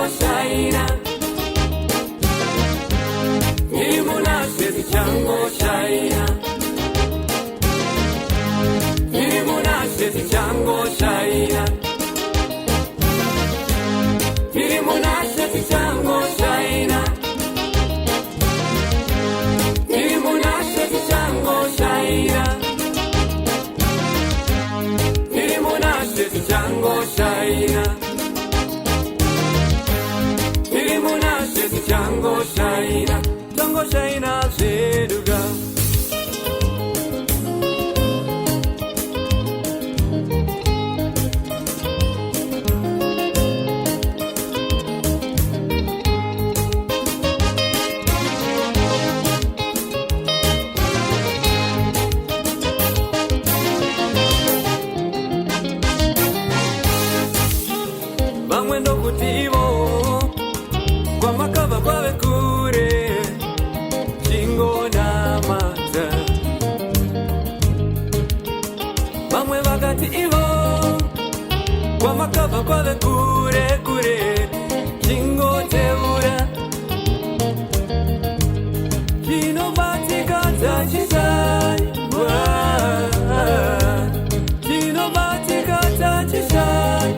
shaina Ilimunasheti chango shaina Ilimunasheti chango shaina Ilimunasheti chango shaina Ilimunasheti chango shaina Ilimunasheti chango shaina Ilimunasheti chango shaina Chango shaina zeduga Bamwendo kutivo kwa makava kwawe kure Chingo na mata Bamwe wakati ivo kwa makava kwawe kure kure Chingo teura Kino batika tachisai Kino batika tachisai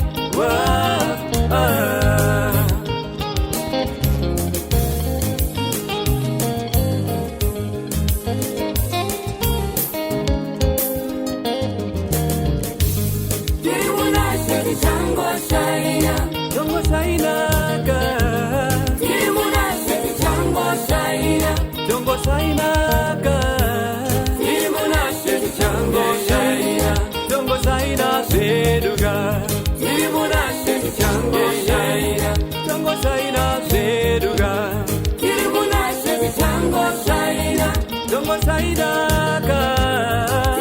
Ilimunasheti chango shaina Chango shaina ka Ilimunasheti chango shaina Chango shaina ka Ilimunasheti chango shaina Chango shaina seduga Ilimunasheti chango shaina Chango shaina seduga Ilimunasheti chango shaina Chango shaina ka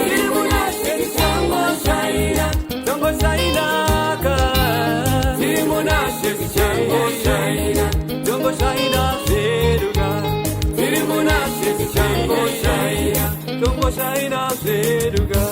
Ilimunasheti chango shaina Chango shaina ka Ilimunasheti chango shaina Chango shaina seduga Ilimunasheti chango shaina Chango shaina seduga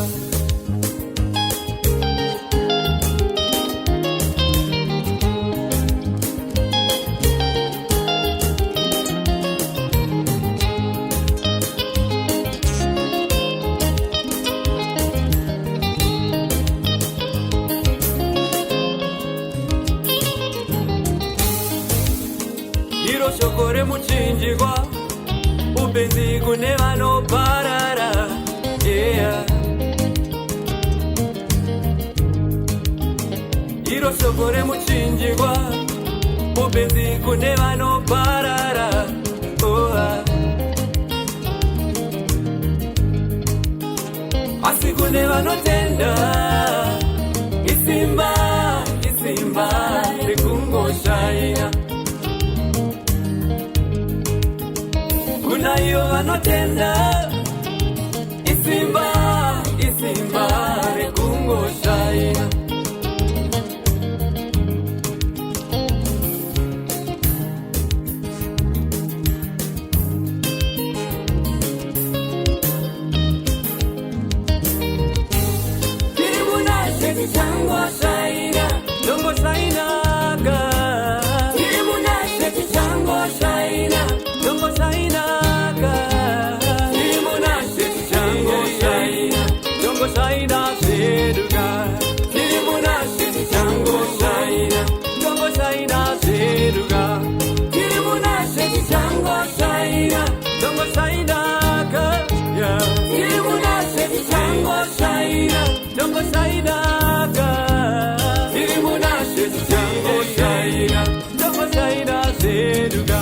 Shokore muchinjigwa upenzi kune vanoparara yeah. Iro shokore muchinjigwa upenzi kune vanoparara oh, asi kune vanotenda isimba isimba rekungoshaina Kuna iyo vanotenda isimba isimba rekungoshaina Ilimunasheti chango shaina Chango shaina ka Ilimunasheti chango shaina Chango shaina Shaina seduga Ilimunasheti chango shaina Chango shaina seduga Ilimunasheti chango shaina Chango shaina ka Ilimunasheti chango shaina Chango shaina ka Ilimunasheti chango shaina Chango shaina seduga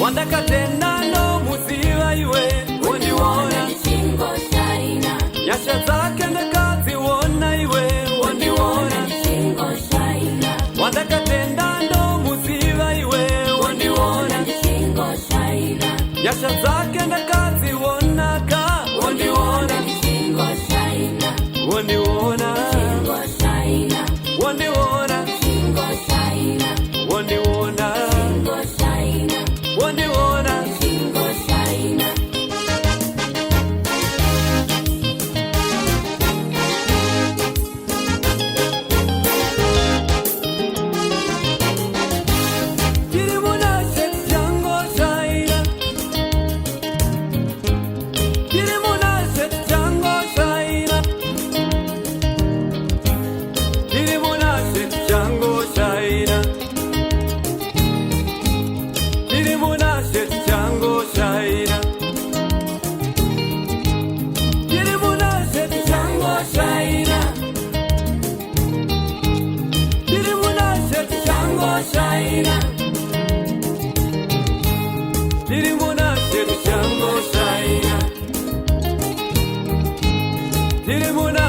Wandakatenda no musiva iwe Wandiwona Chingo shaina Nyasha zake ndakazi wona iwe Wandiwona Chingo shaina Wandakatenda no musiva iwe Wandiwona Chingo shaina Nyasha zake ndakazi wona ka Wandiwona Chingo shaina wandiona, Shingo shaina, wandiona, shingo shaina, wandiona, shingo shaina, wandiona. shingo shaina. Kirimuna set jango shaina, kirimuna set jango shaina, kirimuna set jango shaina, kirimuna set jango shaina, kirimuna set jango shaina, kirimuna set jango shaina. Dirimuna set jango shaina, dirimuna